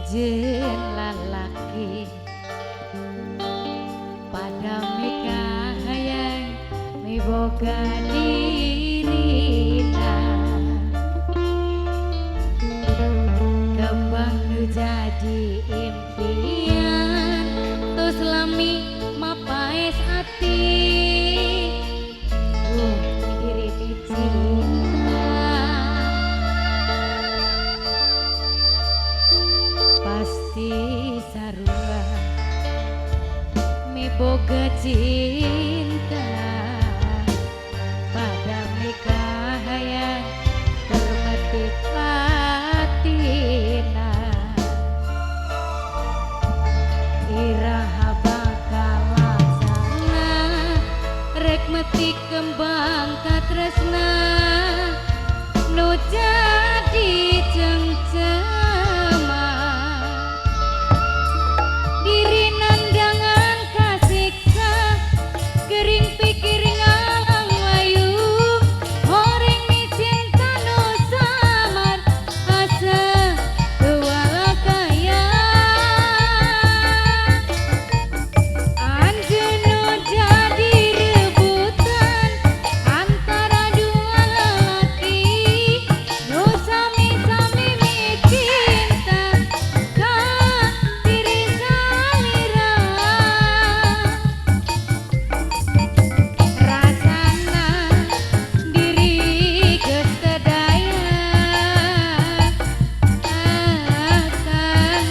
jen lalaki pada mikahayang miboga dirina kembang nu jadi impian terus lami mapaes hati diri dicinta pasti sarua miboga cinta pada mikahayang hormati patina iraha bakal laksana rek metik kembang katresna nu jadi cengcema diri nandangan kasiksa kering pikir ngalang layu horeng mi cinta nu samar asa tuala kaya anjeun nu jadi rebutan antara dua lelaki nu sami-sami mi cinta ka diri salira rasana diri geus teu daya akan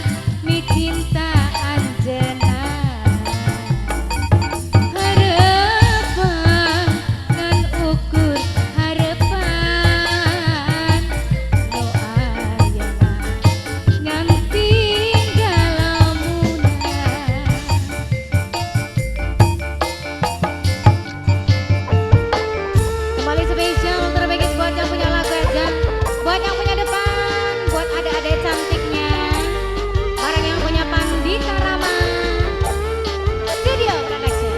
mi cinta anjeunna harapan ngan ukur harapan nu ayeuna ngan tinggal lamunan kembali spesial terbaik buat yang punya lagu aja, buat yang punya depan, buat adik-adik cantiknya, orang yang punya Pandita Rama Studio Production.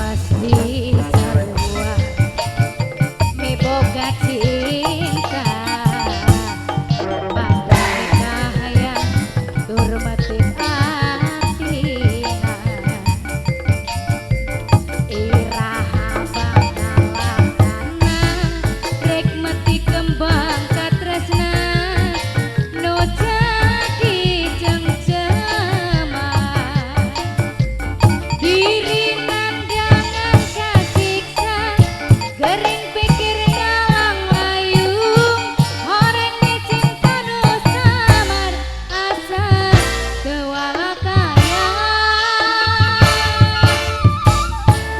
Pasti sarua miboga cinta pada mikahayang hormati patina iraha bakal laksana rek meti kembang katresna nu jadi cengcema diri nandangan kasiksa kering pikir ngalang layu horeng mi cinta nu samar asa tuala kaya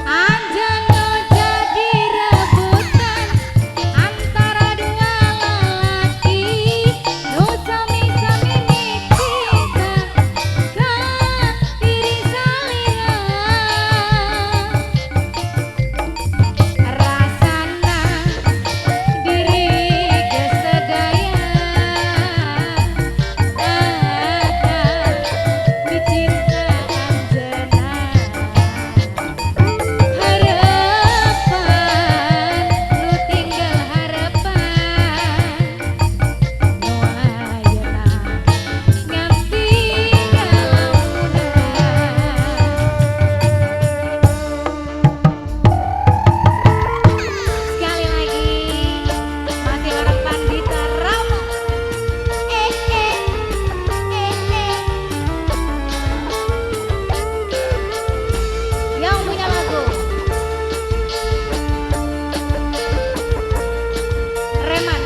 anjeun nu jadi rebutan antara dua lelaki nu sami-sami mi cinta ka diri salira rasana diri geus teu daya akan mi cinta anjeunna harapan nu tinggal harapan nu ayeuna ngan tinggal lamunan sekali lagi masih orang Pandita Rama yang punya lagu Reman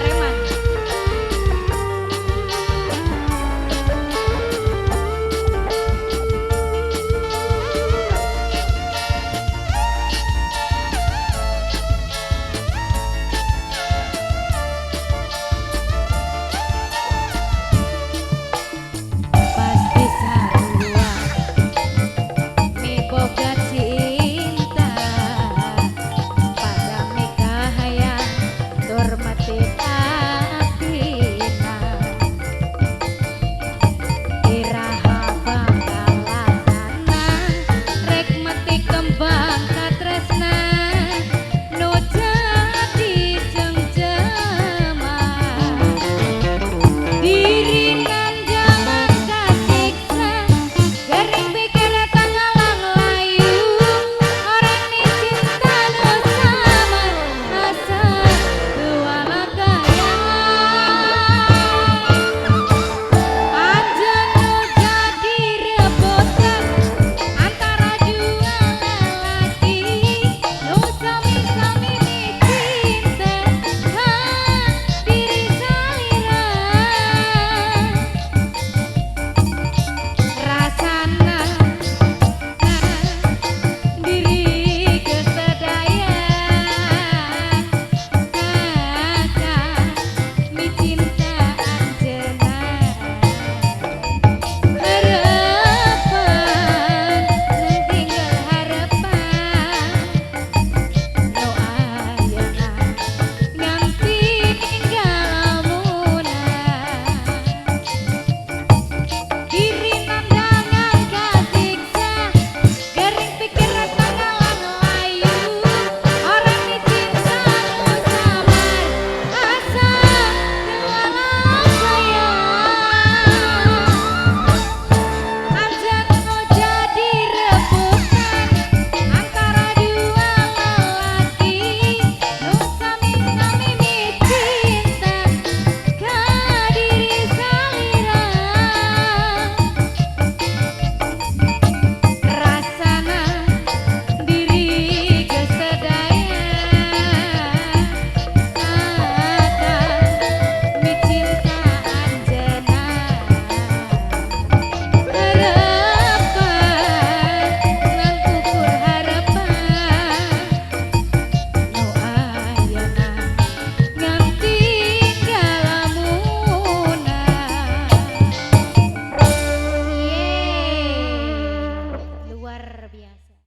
pasti sarua miboga